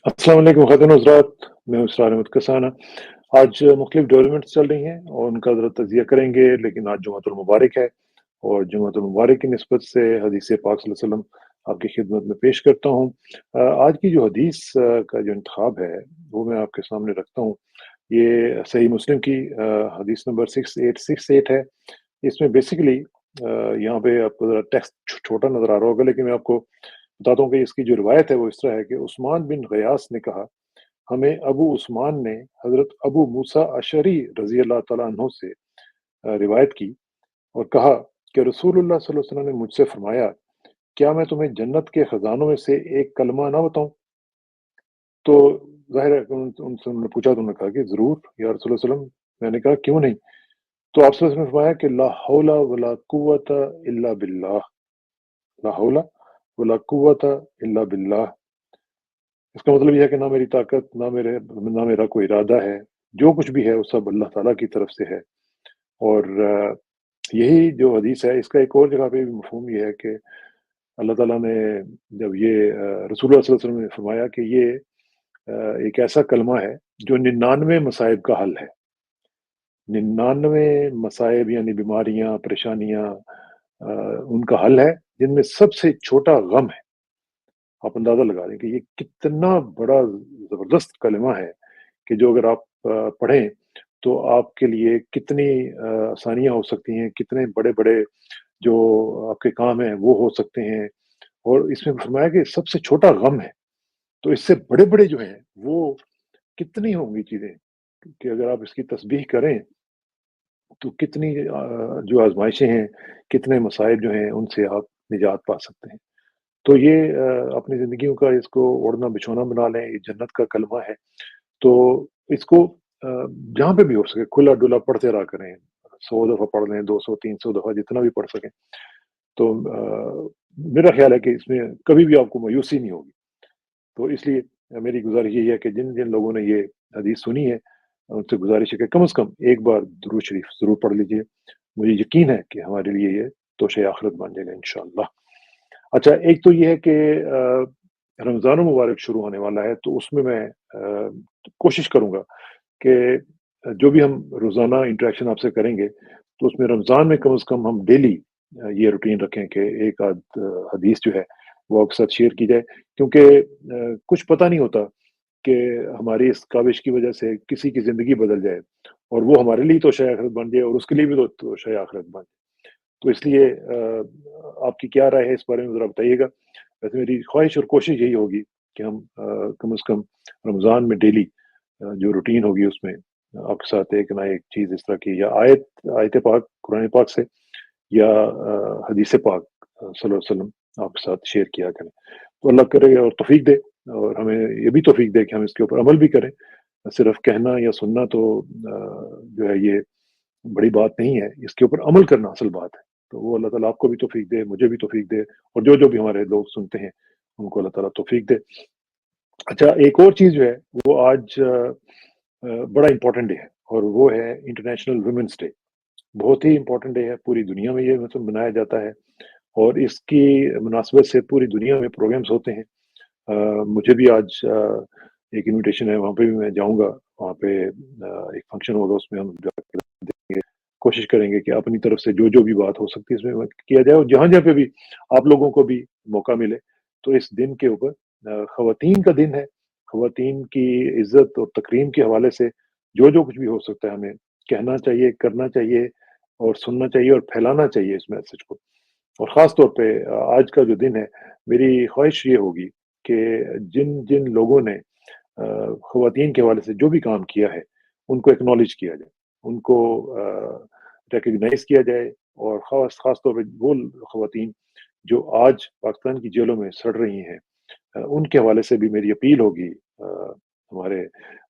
अस्सलाम वालेकुम ख़वातीन और हज़रात, मैं हूँ इसरार अहमद कसाना। आज मुख्तलिफ़ डेवलपमेंट्स चल रही हैं और उनका ज़रा तज़िया करेंगे, लेकिन आज जुमातुल मुबारक है और जुमातुल मुबारक की निस्बत से हदीस पाक सल्लल्लाहु अलैहि वसल्लम आपकी खिदमत में पेश करता हूँ। आज की जो हदीस का जो इंतखाब है, वो मैं आपके सामने रखता हूँ। ये सही मुस्लिम की हदीस नंबर 6868 है। इसमें बेसिकली यहाँ पे आपको ज़रा टेक्स्ट छोटा नज़र आ रहा होगा, लेकिन मैं आपको बताता हूँ कि इसकी जो रिवायत है वो इस तरह है कि उस्मान बिन ग़ियास ने कहा, हमें अबू उस्मान ने हज़रत अबू मूसा अशरी रज़ी अल्लाह तआला अन्हु से रिवायत की और कहा कि रसूलुल्लाह सल्लल्लाहु अलैहि वसल्लम ने मुझसे फरमाया, क्या मैं तुम्हें जन्नत के खजानों में से एक कलमा ना बताऊं? तो जाहिर है उनसे उन्होंने पूछा, तो उन्होंने कहा कि जरूर या रसूल सल्लल्लाहु अलैहि वसल्लम। मैंने कहा क्यों नहीं? तो आप सल्लल्लाहु अलैहि वसल्लम ने फरमाया कि ला हौला वला कुव्वता इल्ला बिल्लाह, ला हौला वला कुव्वता इल्ला बिल्लाह। इसका मतलब ये है कि ना मेरी ताकत, ना मेरा कोई इरादा है, जो कुछ भी है वो सब अल्लाह ताला की तरफ से है। और यही जो हदीस है, इसका एक और जगह पे भी मफ़हूम ये है कि अल्लाह ताला ने जब ये रसूलुल्लाह सल्लल्लाहु अलैहि वसल्लम ने फरमाया कि ये एक ऐसा कलमा है जो 99 मसाइब का हल है। 99 मसाइब यानी बीमारियाँ, परेशानियाँ उनका हल है, जिनमें सबसे छोटा गम है। आप अंदाज़ा लगा लें कि ये कितना बड़ा ज़बरदस्त कलमा है कि जो अगर आप पढ़ें, तो आपके लिए कितनी आसानियाँ हो सकती हैं, कितने बड़े-बड़े जो आपके काम हैं, वो हो सकते हैं। और इसमें फरमाया कि सबसे छोटा गम है, तो इससे बड़े-बड़े जो हैं, वो कितनी होंगी चीज़ें कि अगर आप इसकी तस्बीह करें, तो कितनी जो आज़माइशें हैं, कितने मसाइब जो हैं, उनसे आप निजात पा सकते हैं। तो ये अपनी ज़िंदगियों का इसको ओढ़ना-बिछौना बना लें, ये जन्नत का कलमा है। तो इसको जहाँ पे भी हो सके खुला-डुला पढ़ते रहा करें। 100 दफ़ा पढ़ लें, 200, 300 दफ़ा जितना भी पढ़ सकें। तो मेरा ख़्याल है कि इसमें कभी भी आपको मायूसी नहीं होगी। तो इसलिए मेरी गुज़ारिश यही है कि जिन-जिन लोगों ने ये हदीस सुनी है, उनसे गुज़ारिश है कि कम से कम एक बार दुरूद शरीफ ज़रूर पढ़ लीजिए। मुझे यकीन है कि हमारे लिए ये तोशे आखिरत बन जाएगा इंशाअल्लाह। अच्छा, एक तो ये है कि रमज़ान मुबारक शुरू होने वाला है, तो उसमें मैं कोशिश करूँगा कि जो भी हम रोज़ाना इंटरेक्शन आपसे करेंगे, तो उसमें रमज़ान में कम से कम हम डेली ये रूटीन रखें कि एक आध हदीस जो है, वो आपके साथ शेयर की जाए। क्योंकि कुछ पता नहीं होता कि हमारी इस काविश की वजह से किसी की ज़िंदगी बदल जाए और वो हमारे लिए तो शायद आखिरत बन जाए और उसके लिए भी तो शायद आखिरत बन जाए। तो इसलिए आपकी क्या राय है इस बारे में ज़रा बताइएगा? वैसे मेरी ख़्वाहिश और कोशिश यही होगी कि हम कम से कम रमज़ान में डेली जो रूटीन होगी उसमें आपके साथ एक ना एक चीज़ इस तरह की या आयत पाक कुरान पाक से या हदीस पाक सल्लल्लाहु अलैहि वसल्लम आपके साथ शेयर किया करें। तो अल्लाह करे और तौफ़ीक दे और हमें ये भी तौफ़ीक दे कि हम इसके ऊपर अमल भी करें। सिर्फ़ कहना या सुनना तो जो है ये बड़ी बात नहीं है, इसके ऊपर अमल करना असल बात है। तो वो अल्लाह ताला आपको भी तौफ़ीक दे, मुझे भी तौफ़ीक दे और जो-जो भी हमारे लोग सुनते हैं, उनको अल्लाह ताला तौफ़ीक दे। अच्छा, एक और चीज़ जो है, वो आज बड़ा इम्पोर्टेंट डे है और वो है इंटरनेशनल वुमेन्स डे। बहुत ही इम्पोर्टेंट डे है, पूरी दुनिया में ये मतलब मनाया जाता है और इसकी मुनासबत से पूरी दुनिया में प्रोग्राम्स होते हैं। मुझे भी आज एक इन्विटेशन है, वहाँ पे भी मैं जाऊँगा। वहाँ पे एक फंक्शन होगा, उसमें हम जाके देखेंगे, कोशिश करेंगे कि अपनी तरफ से जो-जो भी बात हो सकती है इसमें किया जाए और जहाँ-जहाँ पे भी आप लोगों को भी मौका मिले, तो इस दिन के ऊपर ख़वातीन का दिन है, ख़वातीन की इज़्ज़त और तकरीम के हवाले से जो-जो कुछ भी हो सकता है हमें कहना चाहिए, करना चाहिए और सुनना चाहिए और फैलाना चाहिए इस मैसेज को। और ख़ास तौर पे आज का जो दिन है, मेरी ख़्वाहिश ये होगी कि जिन-जिन लोगों ने ख़वातीन के हवाले से जो भी काम किया है, उनको एक्नॉलेज किया जाए, उनको रिकॉग्नाइज़ किया जाए और ख़ास तौर पे वो ख़वातीन जो आज पाकिस्तान की जेलों में सड़ रही हैं, उनके हवाले से भी मेरी अपील होगी। हमारे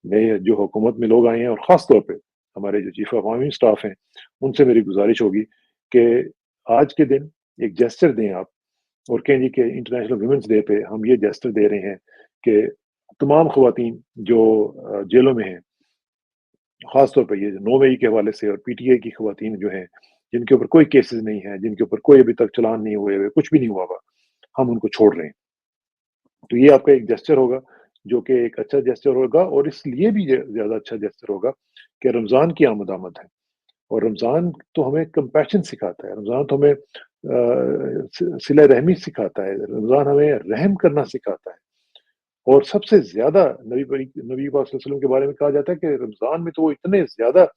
नए जो हुकूमत में लोग आए हैं और ख़ास तौर पे हमारे जो चीफ़ ऑफ आर्मी स्टाफ हैं, उनसे मेरी गुज़ारिश होगी कि आज के दिन एक जेस्चर दें आप और कहें जी कि इंटरनेशनल वुमेन्स डे पे हम ये जेस्चर दे रहे हैं कि तमाम ख़वातीन जो जेलों में हैं, ख़ास तौर पे ये 9 मई के हवाले से और पीटीआई की ख़वातीन जो हैं, जिनके ऊपर कोई केसेज़ नहीं है, जिनके ऊपर कोई अभी तक चालान नहीं हुए हुए, कुछ भी नहीं हुआ हुआ, हम उनको छोड़ रहे हैं। तो ये आपका एक जेस्चर होगा, جو کہ ایک अच्छा जेस्चर होगा और इसलिए भी ज़्यादा अच्छा जेस्चर होगा कि रमज़ान की आमद-आमद है और रमज़ान तो हमें कंपैशन सिखाता है, रमज़ान तो हमें सिला रहमी सिखाता है, रमज़ान हमें रहम करना सिखाता है और सबसे ज़्यादा नबी पाक सल्लल्लाहु अलैहि वसल्लम के बारे में कहा जाता है कि रमज़ान में तो वो इतने ज़्यादा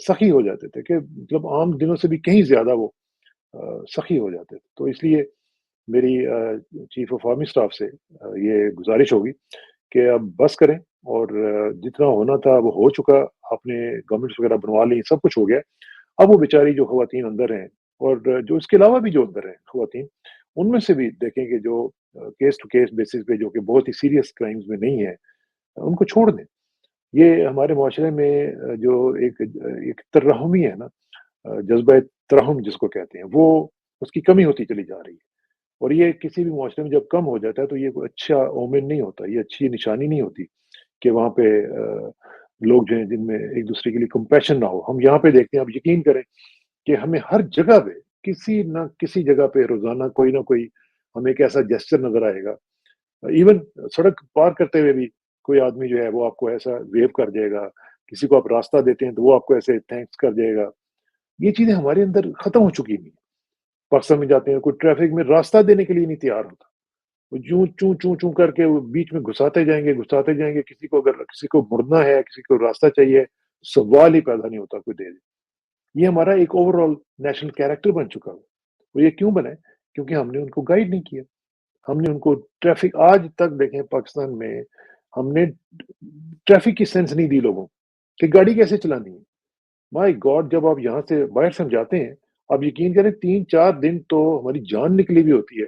सख़ी हो जाते थे कि मतलब आम दिनों से भी कहीं ज़्यादा वो सख़ी हो जाते थे। तो इसलिए मेरी चीफ़ ऑफ आर्मी स्टाफ से ये गुज़ारिश होगी कि अब बस करें और जितना होना था वो हो चुका, आपने गवर्नमेंट्स वग़ैरह बनवा ली, सब कुछ हो गया। अब वो बेचारी जो ख़वातीन अंदर हैं और जो इसके अलावा भी जो अंदर हैं ख़वातीन, उनमें से भी देखें कि जो केस टू केस बेसिस पे जो कि बहुत ही सीरियस क्राइम्स में नहीं है, उनको छोड़ दें। ये हमारे मुआशरे में जो एक तरहमी है ना, जज़्बा तरहम जिसको कहते हैं, वो उसकी कमी होती चली जा रही है और ये किसी भी मुआशरे में जब कम हो जाता है, तो ये कोई अच्छा ओमेन नहीं होता, ये अच्छी निशानी नहीं होती कि वहाँ पे लोग जो हैं जिनमें एक-दूसरे के लिए कंपैशन ना हो। हम यहाँ पे देखते हैं, आप यकीन करें कि हमें हर जगह पे, किसी न किसी जगह पे रोज़ाना कोई न कोई हमें एक ऐसा जेस्चर नज़र आएगा। इवन सड़क पार करते हुए भी कोई आदमी जो है वो आपको ऐसा वेव कर जाएगा, किसी को आप रास्ता देते हैं तो वो आपको ऐसे थैंक्स कर जाएगा। ये चीज़ें हमारे अंदर खत्म हो चुकी हैं। पाकिस्तान में जाते हैं, कोई ट्रैफिक में रास्ता देने के लिए नहीं तैयार होता। वो यूँ चूँ-चूँ करके वो बीच में घुसाते जाएँगे, किसी को मुड़ना है, किसी को रास्ता चाहिए, सवाल ही पैदा नहीं होता कोई दे दे। ये हमारा एक ओवरऑल नेशनल कैरेक्टर बन चुका है। और ये क्यों बना है? क्योंकि हमने उनको गाइड नहीं किया। हमने उनको ट्रैफिक आज तक देखें पाकिस्तान में हमने ट्रैफिक की सेंस नहीं दी लोगों को, कि गाड़ी कैसे चलानी है। My God! जब आप यहाँ से बाहर से हम जाते हैं, आप यकीन करें 3-4 दिन तो हमारी जान निकली हुई होती है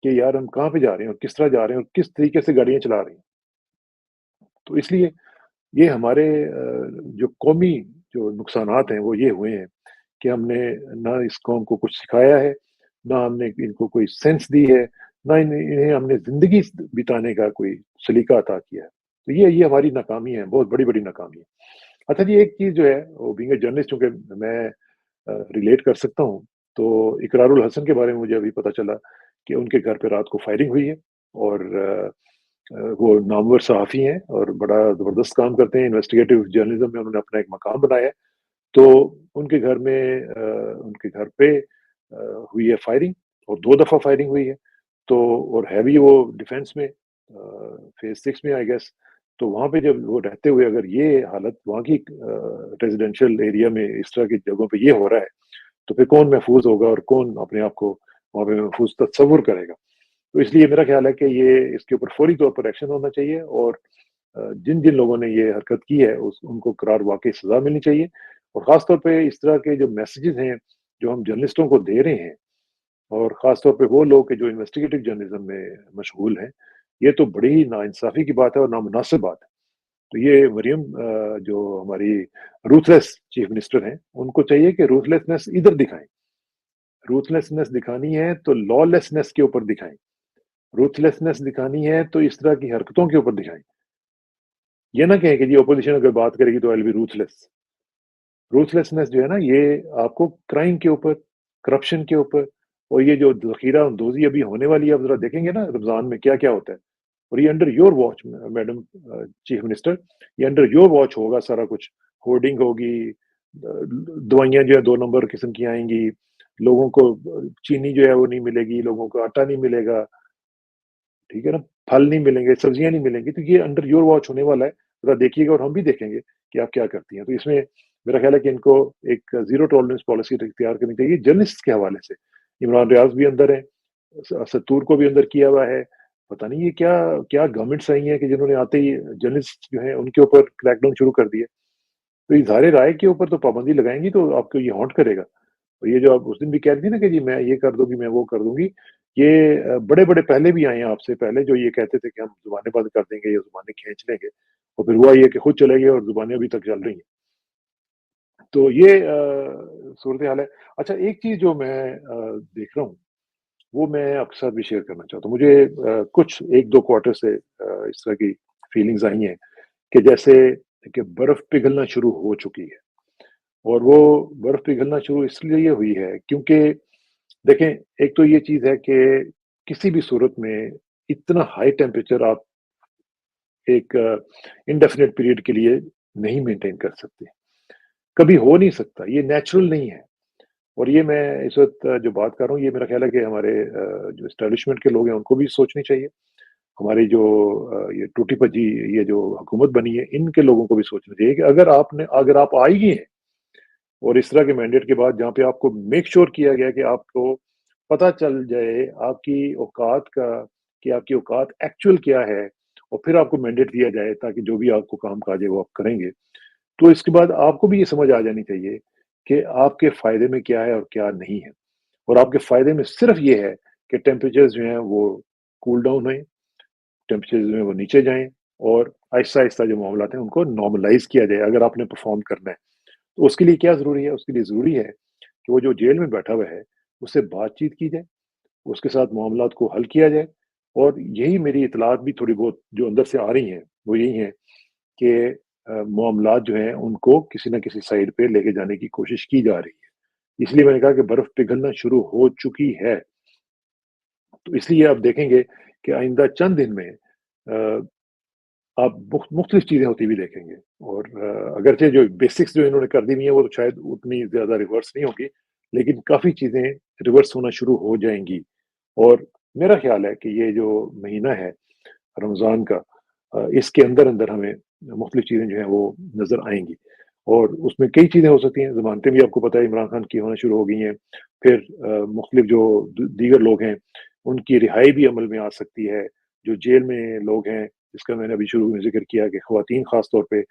कि यार हम कहाँ पे जा रहे हैं और किस तरह जा रहे हैं और किस तरीके से गाड़ियाँ चला रहे हैं। तो इसलिए ये हमारे जो कौमी जो नुकसानात हैं वो ये हुए हैं कि हमने ना इस कौम को कुछ सिखाया है, ना हमने इनको कोई सेंस दी है, ना इन्हें हमने ज़िंदगी बिताने का कोई सलीका अता किया है। तो ये हमारी नाकामी है, बहुत बड़ी-बड़ी नाकामी है। अच्छा जी, एक चीज़ जो है वो बीइंग अ जर्नलिस्ट चूँकि मैं रिलेट कर सकता हूँ, तो इकरारुल हसन के बारे में मुझे अभी पता चला कि उनके घर पे रात को फायरिंग हुई है और वो नामवर सहाफ़ी हैं और बड़ा ज़बरदस्त काम करते हैं, इन्वेस्टिगेटिव जर्नलिज़्म में उन्होंने अपना एक मकाम बनाया है। तो उनके घर में उनके घर पे हुई है फायरिंग और 2 दफ़ा फायरिंग हुई है। तो और है भी वो डिफेंस में फ़ेज़ 6 में आई गेस। तो वहाँ पे जब वो रहते हुए अगर ये हालत वहाँ की रेज़िडेंशियल एरिया में इस तरह की जगहों पे ये हो रहा है, तो फिर कौन महफ़ूज़ होगा और कौन अपने आप को वहाँ पे महफ़ूज़ तस्वुर करेगा। तो इसलिए मेरा ख़्याल है कि ये इसके ऊपर फ़ौरी तौर पर एक्शन होना चाहिए और जिन-जिन लोगों ने ये हरकत की है उस उनको करार वाक़ई सज़ा मिलनी चाहिए और ख़ास तौर पे इस तरह के जो मैसेजेज़ हैं, जो हम जर्नलिस्टों को दे रहे हैं और ख़ास तौर पे वो लोग के जो इन्वेस्टिगेटिव जर्नलिज़्म में मशगूल हैं, ये तो बड़ी ही नाइंसाफ़ी की बात है और नामुनासिब बात है। तो ये मरियम जो हमारी रूथलेस चीफ़ मिनिस्टर हैं, उनको चाहिए कि रूथलेसनेस इधर दिखाएँ। रूथलेसनेस दिखानी है तो लॉलेसनेस के ऊपर दिखाएँ। रूथलेसनेस दिखानी है तो इस तरह की हरकतों के ऊपर दिखाएँ। ये ना कहें कि जी अपोज़िशन अगर बात करेगी तो I will be ruthless. Ruthlessness जो है ना ये आपको क्राइम के ऊपर, करप्शन के ऊपर और ये जो ज़ख़ीरा-अंदोज़ी अभी होने वाली है, आप ज़रा देखेंगे ना रमज़ान में क्या-क्या होता है। और ये under your watch madam chief minister, ये अंडर योर वॉच होगा सारा कुछ। होर्डिंग होगी, दवाइयाँ जो है 2 नंबर किस्म की आएँगी, लोगों को चीनी जो है वो नहीं मिलेगी, लोगों को आटा नहीं मिलेगा, ठीक है ना? फल नहीं मिलेंगे, सब्जियाँ नहीं मिलेंगी, तो ये अंडर योर वॉच होने वाला है। ज़रा देखिएगा और हम भी देखेंगे कि आप क्या करती हैं। तो इसमें मेरा ख़्याल है कि इनको एक ज़ीरो टॉलरेंस पॉलिसी इख्तियार करनी चाहिए जर्नलिस्ट्स के हवाले से। इमरान रियाज़ भी अंदर हैं, सत्तूर को भी अंदर किया हुआ है। पता नहीं ये क्या क्या गवर्नमेंट्स आई हैं कि जिन्होंने आते ही जर्नलिस्ट जो हैं उनके ऊपर क्रैकडाउन शुरू कर दिया। तो इज़हार राय के ऊपर तो पाबंदी लगाएँगी तो आपको ये हॉन्ट करेगा। और ये जो आप उस दिन भी कह रही थी ना कि जी मैं ये कर दूँगी, मैं वो कर दूँगी, ये बड़े-बड़े पहले भी आए हैं आपसे पहले जो ये कहते थे कि हम ज़ुबानें बंद कर देंगे या ज़ुबानें खींच लेंगे और फिर हुआ ये कि खुद चले गए और ज़ुबानें अभी तक चल रही हैं। तो ये सूरत-ए-हाल है। अच्छा एक चीज़ जो मैं देख रहा हूँ, वो मैं आपके साथ भी शेयर करना चाहता हूँ। मुझे कुछ 1-2 क्वार्टर से इस तरह की फीलिंग्स आई हैं कि जैसे कि बर्फ़ पिघलना शुरू हो चुकी है और वो बर्फ़ पिघलना शुरू इसलिए हुई है क्योंकि देखें, एक तो ये चीज़ है कि किसी भी सूरत में इतना हाई टेम्परेचर आप एक इंडेफिनिट पीरियड के लिए नहीं मेंटेन कर सकते। कभी हो नहीं सकता, ये नेचुरल नहीं है। और ये मैं इस वक़्त जो बात कर रहा हूँ, ये मेरा ख़्याल है कि हमारे जो एस्टेब्लिशमेंट के लोग हैं, उनको भी सोचनी चाहिए। हमारी जो ये टूटी-भजी ये जो हुकूमत बनी है, इनके लोगों को भी सोचना चाहिए कि अगर आप आ ही गए हैं और इस तरह के मैंडेट के बाद जहाँ पे आपको मेक श्योर किया गया कि आपको पता चल जाए आपकी औकात का कि आपकी औकात एक्चुअल क्या है और फिर आपको मैंडेट दिया जाए ताकि जो भी आपको काम काज है वो आप करेंगे। तो इसके बाद आपको भी ये समझ आ जानी चाहिए कि आपके फ़ायदे में क्या है और क्या नहीं है। और आपके फ़ायदे में सिर्फ़ ये है कि टेम्परेचर्स जो हैं वो कूल डाउन हों, टेम्परेचर्स जो हैं वो नीचे जाएँ और आहिस्ता-आहिस्ता जो मामलात हैं उनको नॉर्मलाइज़ किया जाए अगर आपने परफ़ॉर्म करना है। तो उसके लिए क्या ज़रूरी है? उसके लिए ज़रूरी है कि वो जो जेल में बैठा हुआ है, उससे बातचीत की जाए, उसके साथ मामलात को हल किया जाए और यही मेरी इत्तलात भी थोड़ी बहुत जो अंदर से आ रही हैं, वो यही हैं कि मामलात जो हैं उनको किसी न किसी साइड पे लेके जाने की कोशिश की जा रही है। इसलिए मैंने कहा कि बर्फ़ पिघलना शुरू हो चुकी है। तो इसलिए आप देखेंगे कि आइंदा चंद दिन में आप मुख्तलिफ चीज़ें होती हुई देखेंगे और अगरचे जो बेसिक्स जो इन्होंने कर दी हुई हैं, वो तो शायद उतनी ज़्यादा रिवर्स नहीं होंगी, लेकिन काफ़ी चीज़ें रिवर्स होना शुरू हो जाएँगी और मेरा ख़्याल है कि ये जो महीना है रमज़ान का इसके अंदर-अंदर हमें मुख्तलिफ चीज़ें जो हैं वो नज़र आएँगी और उसमें कई चीज़ें हो सकती हैं, ज़मानतें भी आपको पता है इमरान खान की होना शुरू हो गई हैं। फिर मुख्तलिफ जो दीगर लोग हैं, उनकी रिहाई भी अमल में आ सकती है। जो जेल में लोग हैं, जिसका मैंने अभी शुरू में ज़िक्र किया कि ख़वातीन ख़ास तौर पे,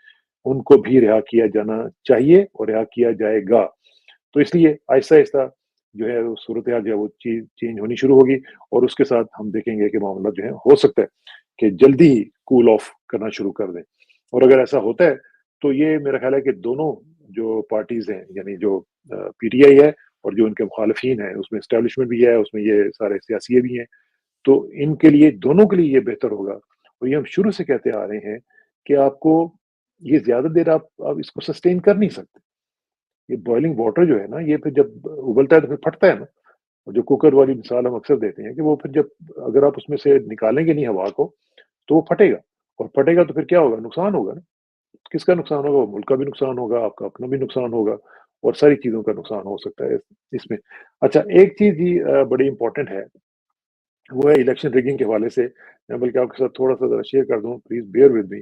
उनको भी रिहा किया जाना चाहिए और रिहा किया जाएगा। तो इसलिए आहिस्ता-आहिस्ता जो है वो सूरत-ए-हाल जो है वो चेंज होनी शुरू होगी और उसके साथ हम देखेंगे कि मामला जो है हो सकता है कि जल्दी ही कूल ऑफ करना शुरू कर दें। और अगर ऐसा होता है, तो ये मेरा ख़्याल है कि दोनों जो पार्टीज़ हैं, यानी जो पीटीआई है और जो उनके मुखालिफिन हैं, उसमें एस्टेब्लिशमेंट भी है, उसमें ये सारे सियासी भी हैं, तो इनके लिए दोनों के लिए ये बेहतर होगा और ये हम शुरू से कहते आ रहे हैं कि आपको ये ज़्यादा देर आप इसको सस्टेन कर नहीं सकते। ये बॉइलिंग वाटर जो है ना, ये फिर जब उबलता है तो फिर फटता है ना। और जो कुकर वाली मिसाल हम अक्सर देते हैं कि वो फिर जब अगर आप उसमें से निकालेंगे नहीं हवा को, तो वो फटेगा और फटेगा तो फिर क्या होगा? नुकसान होगा ना। किसका नुकसान होगा? वो मुल्क का भी नुकसान होगा, आपका अपना भी नुकसान होगा और सारी चीज़ों का नुकसान हो सकता है इसमें। अच्छा, एक चीज़ ही बड़ी इम्पोर्टेंट है, वो है इलेक्शन रिगिंग के हवाले से। मैं बल्कि आपके साथ थोड़ा-सा ज़रा शेयर कर दूँ, प्लीज़ बियर विद मी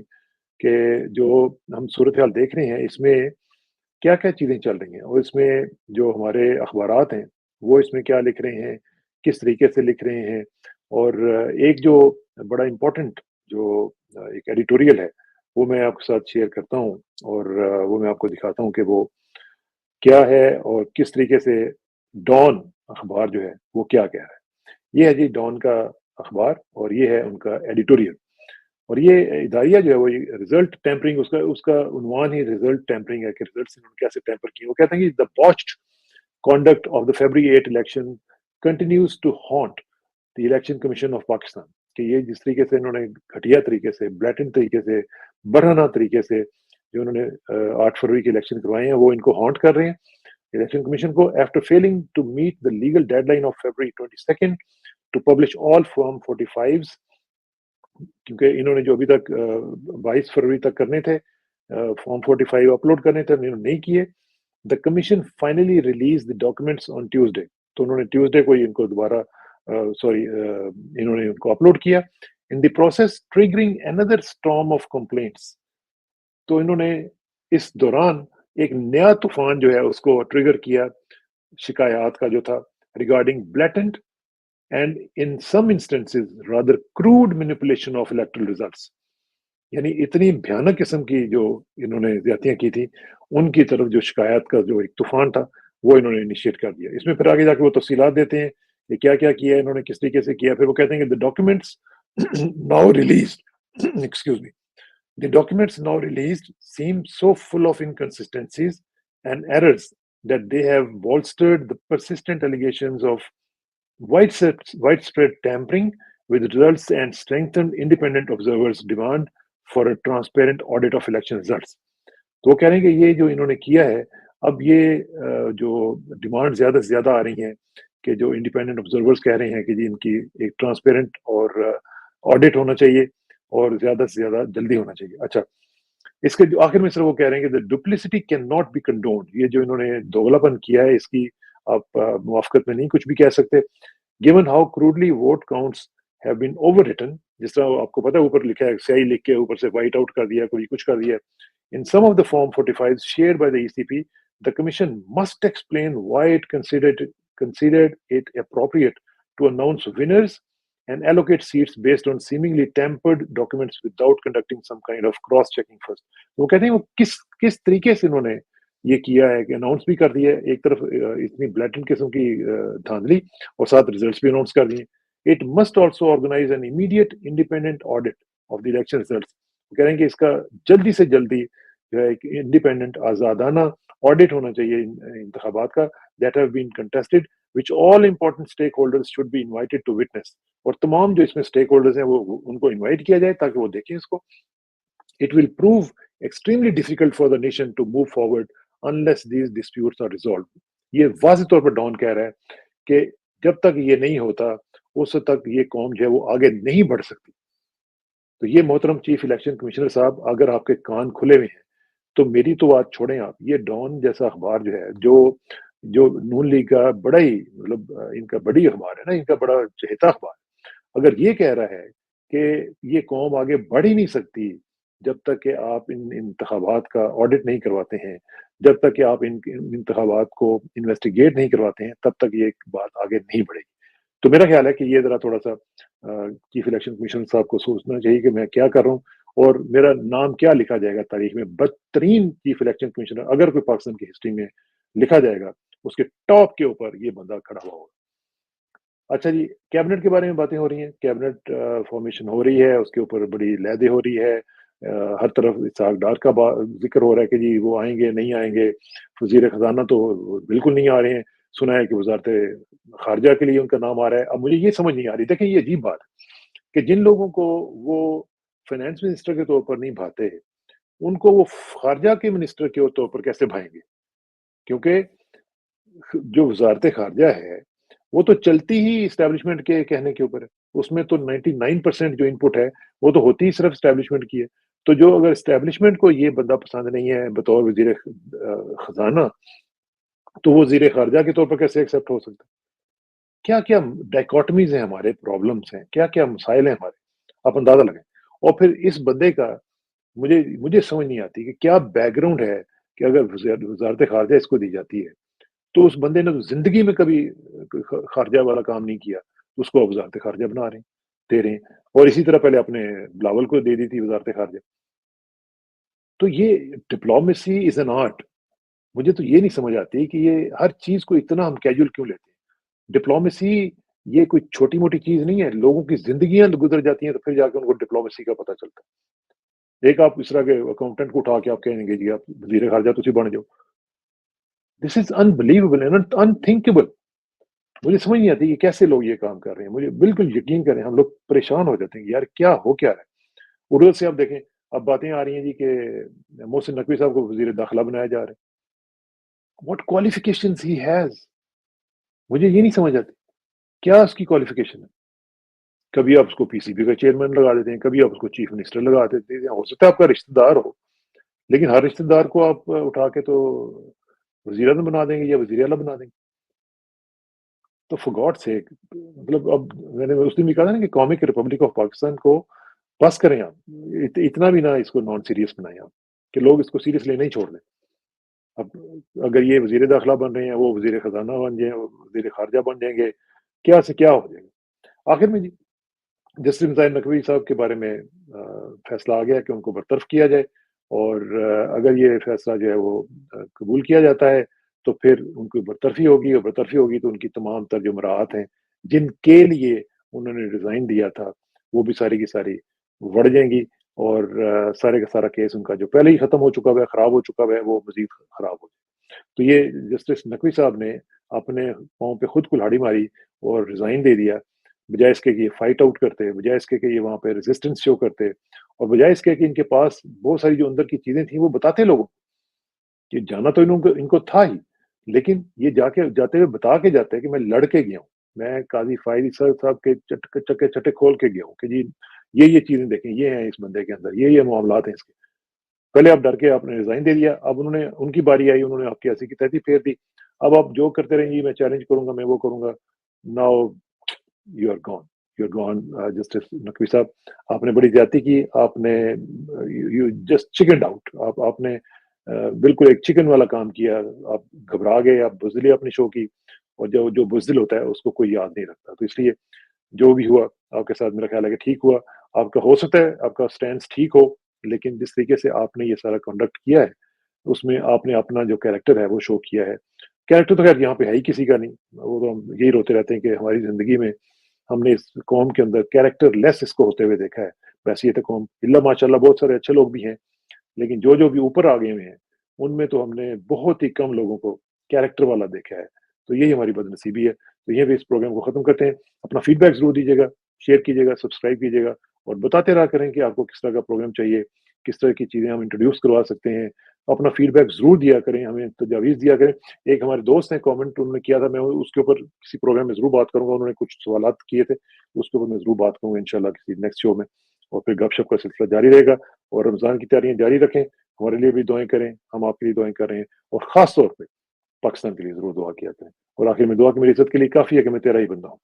कि जो हम सूरत-ए-हाल देख रहे हैं, इसमें क्या-क्या चीज़ें चल रही हैं और इसमें जो हमारे अखबारात हैं, वो इसमें क्या लिख रहे हैं, किस तरीके से लिख रहे हैं और एक जो बड़ा इम्पोर्टेंट जो एक एडिटोरियल है, वो मैं आपके साथ शेयर करता हूँ और वो मैं आपको दिखाता हूँ कि वो क्या है और किस तरीके से डॉन अखबार जो है, वो क्या कह रहा है। ये है जी डॉन का अखबार और ये है उनका एडिटोरियल। और ये इदारिया जो है वो ये रिजल्ट टेम्परिंग उसका उसका उन्वान ही रिजल्ट टेम्परिंग है कि रिजल्ट्स इन्होंने कैसे टेम्पर किए। वो कहते हैं कि the botched conduct of the February 8 election continues to haunt the Election Commission of Pakistan। कि ये जिस तरीके से इन्होंने घटिया तरीके से, ब्लैटेंट तरीके से, बरहना तरीके से जो उन्होंने 8 फरवरी के इलेक्शन करवाए हैं, वो इनको हॉन्ट कर रहे हैं। इलेक्शन कमीशन को after failing to meet the legal deadline of February 22 to publish all form 45 क्योंकि इन्होंने जो अभी तक 22 फरवरी तक करने थे फॉर्म 45 अपलोड करने थे, इन्होंने नहीं किए। The commission finally release the documents on Tuesday. तो उन्होंने ट्यूसडे को ही इनको दोबारा इन्होंने उनको अपलोड किया। In the process triggering another storm of complaints. तो इन्होंने इस दौरान एक नया तूफान जो है उसको ट्रिगर किया शिकायत का जो था regarding blatant and in some instances rather crude manipulation of electoral results. यानी इतनी भयानक किस्म की जो इन्होंने ज्यादतियां की थी, उनकी तरफ जो शिकायत का जो एक तूफान था, वो इन्होंने इनिशिएट कर दिया। इसमें फिर आगे जाके वो तफसीलात देते हैं कि क्या-क्या किया है इन्होंने, किस तरीके से किया। फिर वो कहते हैं कि the documents now released excuse me the documents now released seem so full of inconsistencies and errors that they have bolstered the persistent allegations of widespread tampering with results and strengthened independent observers' demand for a transparent audit of election results। तो वो कह रहे हैं कि ये जो इन्होंने किया है, अब ये जो डिमांड ज़्यादा से ज़्यादा आ रही हैं कि जो इंडिपेंडेंट ऑब्जर्वर्स कह रहे हैं कि जी इनकी एक ट्रांसपेरेंट और ऑडिट होना चाहिए। اور زیادہ سے زیادہ جلدی ہونا چاہیے۔ اچھا، اس کے جو آخر میں صرف وہ کہہ رہے ہیں کہ ڈپلیسٹی کین ناٹ بی کنڈونڈ، یہ جو انہوں نے دوغلاپن کیا ہے اس کی آپ موافقت میں نہیں کچھ بھی کہہ سکتے۔ Given how crudely vote counts have been over return, جس طرح آپ کو پتا ہے اوپر لکھا ہے سیاہی لکھ کے اوپر سے وائٹ آؤٹ کر دیا، کوئی کچھ کر دیا۔ In some of the Form 45s shared by the ECP, the Commission must explain why it considered it appropriate to announce winners and allocate seats based on seemingly tampered documents without conducting some kind of cross-checking first. وہ کہتے ہیں وہ کس طریقے سے انہوں نے یہ کیا ہے کہ اناؤنس بھی کر دیا ہے، ایک طرف اتنی بلیٹنٹ قسم کی دھاندلی اور ساتھ ریزلٹس بھی اناؤنس کر دیے۔ It must also organize an immediate independent audit of the election results. وہ کہہ رہے ہیں کہ اس کا جلدی سے جلدی جو ہے ایک انڈیپینڈنٹ آزادانہ آڈٹ ہونا چاہیے انتخابات کا that have been contested, which all important stakeholders should be invited to witness. اور تمام جو اس میں اسٹیک ہولڈرز ہیں وہ ان کو انوائٹ کیا جائے تاکہ وہ دیکھیں اس کو۔ It will prove extremely difficult for the nation to move forward unless these disputes are resolved. یہ واضح طور پر ڈان کہہ رہا ہے کہ جب تک یہ نہیں ہوتا اس تک یہ قوم جو ہے وہ آگے نہیں بڑھ سکتی۔ تو یہ محترم چیف الیکشن کمشنر صاحب، اگر آپ کے کان کھلے ہوئے ہیں تو میری تو بات چھوڑیں آپ، یہ ڈان جیسا اخبار جو ہے جو نون لیگ کا بڑا ہی مطلب ان کا بڑی اخبار ہے نا، ان کا بڑا چہیتا اخبار، اگر یہ کہہ رہا ہے کہ یہ قوم آگے بڑھ ہی نہیں سکتی جب تک کہ آپ ان انتخابات کا آڈٹ نہیں کرواتے ہیں، جب تک کہ آپ ان انتخابات کو انویسٹیگیٹ نہیں کرواتے ہیں، تب تک یہ بات آگے نہیں بڑھے گی۔ تو میرا خیال ہے کہ یہ ذرا تھوڑا سا چیف الیکشن کمیشنر صاحب کو سوچنا چاہیے کہ میں کیا کر رہا ہوں اور میرا نام کیا لکھا جائے گا تاریخ میں۔ بدترین چیف الیکشن کمیشنر اگر کوئی پاکستان کی ہسٹری میں لکھا جائے گا، اس کے ٹاپ کے اوپر یہ بندہ کھڑا ہوا ہوگا۔ اچھا جی، کیبنٹ کے بارے میں باتیں ہو رہی ہیں، کیبنٹ فارمیشن ہو رہی ہے، اس کے اوپر بڑی لیدے ہو رہی ہے، ہر طرف اسحاق ڈار کا ذکر ہو رہا ہے کہ جی وہ آئیں گے نہیں آئیں گے، وزیر خزانہ تو بالکل نہیں آ رہے ہیں، سنا ہے کہ وزارت خارجہ کے لیے ان کا نام آ رہا ہے۔ اب مجھے یہ سمجھ نہیں آ رہی، دیکھیں یہ عجیب بات ہے کہ جن لوگوں کو وہ فائنانس منسٹر کے طور پر نہیں بھاتے ان کو وہ خارجہ کے منسٹر کے طور پر کیسے بھائیں گے؟ کیونکہ جو وزارت خارجہ ہے وہ تو چلتی ہی اسٹیبلشمنٹ کے کہنے کے اوپر ہے، اس میں تو 99% جو ان پٹ ہے وہ تو ہوتی ہی صرف اسٹیبلشمنٹ کی ہے۔ تو جو اگر اسٹیبلشمنٹ کو یہ بندہ پسند نہیں ہے بطور وزیر خزانہ، تو وہ وزیر خارجہ کے طور پر کیسے ایکسیپٹ ہو سکتا ہے؟ کیا کیا ڈائکوٹمیز ہیں ہمارے، پرابلمس ہیں، کیا کیا مسائل ہیں ہمارے، آپ اندازہ لگائیں۔ اور پھر اس بندے کا مجھے سمجھ نہیں آتی کہ کیا بیک گراؤنڈ ہے کہ اگر وزارت خارجہ اس کو دی جاتی ہے تو اس بندے نے تو زندگی میں کبھی خارجہ والا کام نہیں کیا، اس کو وزارت خارجہ بنا رہے ہیں، دے رہے ہیں، اور اسی طرح پہلے اپنے بلاول کو دے دی تھی وزارت خارجہ۔ تو یہ ڈپلومیسی از این آرٹ، مجھے تو یہ نہیں سمجھ آتی کہ یہ ہر چیز کو اتنا ہم کیجول کیوں لیتے ہیں۔ ڈپلومیسی یہ کوئی چھوٹی موٹی چیز نہیں ہے، لوگوں کی زندگیاں گزر جاتی ہیں تو پھر جا کے ان کو ڈپلومیسی کا پتہ چلتا ہے۔ ایک آپ اس طرح کے اکاؤنٹنٹ کو اٹھا کے آپ کہیں گے جی آپ وزیر خارجہ تسی بن جاؤ، دس از انبلیویبل اینڈ انتھنکیبل۔ مجھے سمجھ نہیں آتی کہ کیسے لوگ یہ کام کر رہے ہیں، مجھے بالکل یقین کریں ہم لوگ پریشان ہو جاتے ہیں کہ یار کیا ہو کیا رہا ہے۔ اردو سے آپ دیکھیں اب باتیں آ رہی ہیں جی کہ محسن نقوی صاحب کو وزیر داخلہ بنایا جا رہا ہے۔ واٹ کوالیفیکیشنز ہی ہیز، مجھے یہ نہیں سمجھ آتی کیا اس کی کوالیفیکیشن ہے۔ کبھی آپ اس کو پی سی بی کا چیئرمین لگا دیتے ہیں، کبھی آپ اس کو چیف منسٹر لگا دیتے ہیں، ہو سکتا ہے آپ کا رشتہ دار ہو، لیکن ہر رشتہ دار کو آپ اٹھا کے تو وزیر اعظم بنا دیں گے یا وزیر اعلیٰ بنا دیں گے۔ تو فار گاڈ سیک، مطلب اب میں نے اس دن بھی کہا تھا نا کہ قومی ریپبلک آف پاکستان کو بس کریں آپ، اتنا بھی نہ اس کو نان سیریس بنائیں آپ کہ لوگ اس کو سیریس لینا ہی چھوڑ دیں۔ اب اگر یہ وزیر داخلہ بن رہے ہیں، وہ وزیر خزانہ بن جائیں، وزیر خارجہ بن جائیں گے، کیا سے کیا ہو جائے گا۔ آخر میں جی جسٹس مسائل نقوی صاحب کے بارے میں فیصلہ آ گیا کہ ان کو برطرف کیا جائے، اور اگر یہ فیصلہ جو ہے وہ قبول کیا جاتا ہے تو پھر ان کی برطرفی ہوگی، اور برطرفی ہوگی تو ان کی تمام تر جو مراعات ہیں جن کے لیے انہوں نے ریزائن دیا تھا وہ بھی ساری کی ساری بڑھ جائیں گی، اور سارے کا سارا کیس ان کا جو پہلے ہی ختم ہو چکا ہے، خراب ہو چکا ہے، وہ مزید خراب ہو جائے۔ تو یہ جسٹس نقوی صاحب نے اپنے پاؤں پہ خود کلہاڑی ماری اور ریزائن دے دیا، بجائے اس کے کہ یہ فائٹ آؤٹ کرتے، بجائے اس کے کہ یہ وہاں پہ ریزسٹنس شو کرتے، اور بجائے اس کے کہ ان کے پاس بہت ساری جو اندر کی چیزیں تھیں وہ بتاتے لوگوں کو کہ جانا تو ان کو تھا ہی، لیکن یہ جاتے ہوئے بتا کے جاتے کہ میں لڑ کے گیا ہوں، میں قاضی فائز صاحب کے چکے چھٹے کھول کے گیا ہوں کہ جی یہ چیزیں دیکھیں، یہ ہیں اس بندے کے اندر، یہ معاملات ہیں اس کے. پہلے آپ ڈر کے آپ نے ریزائن دے دیا، اب انہوں نے ان کی باری آئی، انہوں نے آپ کی ایسی کی تیسی پھیر دی. اب آپ جو کرتے رہیں گی میں چیلنج کروں گا، میں وہ کروں گا. Now you are gone, you are gone. Justice Naqvi sahib, آپ نے بڑی زیادتی کی، آپ نے یو جسٹ چکنڈ آؤٹ. آپ نے بالکل ایک چکن والا کام کیا. آپ گھبرا گئے، آپ بزدلی اپنی شو کی، اور جو بزدل ہوتا ہے اس کو کوئی یاد نہیں رکھتا. تو اس لیے جو بھی ہوا آپ کے ساتھ میرا خیال ہے کہ ٹھیک ہوا. آپ کا ہو سکتا ہے آپ کا سٹینس ٹھیک ہو، لیکن جس طریقے سے آپ نے یہ سارا کنڈکٹ کیا ہے اس میں آپ نے اپنا جو کیریکٹر ہے وہ شو کیا ہے. کیریکٹر تو خیر یہاں پہ ہے ہی کسی کا نہیں، وہ تو ہم یہی روتے رہتے ہیں کہ ہماری زندگی میں ہم نے اس قوم کے اندر کیریکٹر لیس اس کو ہوتے ہوئے دیکھا ہے. ویسے یہ تو قوم اللہ ماشاء اللہ بہت سارے اچھے لوگ بھی ہیں، لیکن جو بھی اوپر آ گئے ہوئے ہیں ان میں تو ہم نے بہت ہی کم لوگوں کو کیریکٹر والا دیکھا ہے. تو یہی ہماری بد نصیبی ہے. تو یہ بھی اس پروگرام کو ختم کرتے ہیں. اپنا فیڈ بیک ضرور دیجیے گا، شیئر کیجیے گا، سبسکرائب کیجیے گا، اور بتاتے رہا کریں کہ آپ کو کس طرح کا پروگرام چاہیے، کس طرح کی چیزیں ہم انٹروڈیوس کروا سکتے ہیں. اپنا فیڈ بیک ضرور دیا کریں، ہمیں تجاویز دیا کریں. ایک ہمارے دوست نے کامنٹ انہوں نے کیا تھا، میں اس کے اوپر کسی پروگرام میں ضرور بات کروں گا. انہوں نے کچھ سوالات کیے تھے، اس کے اوپر میں ضرور بات کروں گا انشاءاللہ کسی نیکسٹ شو میں. اور پھر گپ شپ کا سلسلہ جاری رہے گا. اور رمضان کی تیاریاں جاری رکھیں، ہمارے لیے بھی دعائیں کریں، ہم آپ کے لیے دعائیں کر رہے ہیں. اور خاص طور پہ پاکستان کے لیے ضرور دعا کیا کریں. اور آخر میں دعا کہ میری عزت کے لیے کافی ہے کہ میں تیرا ہی بندہ ہوں،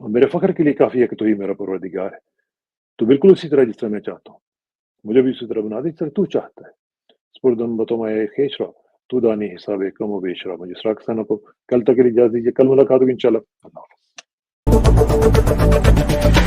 اور میرے فخر کے لیے کافی ہے کہ تو ہی میرا پروردگار ہے. تو بالکل اسی طرح جس طرح میں چاہتا ہوں مجھے بھی اسی طرح بنا دے جس طرح تو چاہتا ہے. سپردم بتومائے خیش رہا تو دانی حساب کم و بیش رہا. مجھے سراکستانوں کو کل تک کے لیے اجازت دیجیے. کل ملاقات ہوگی انشاءاللہ. اللہ حافظ.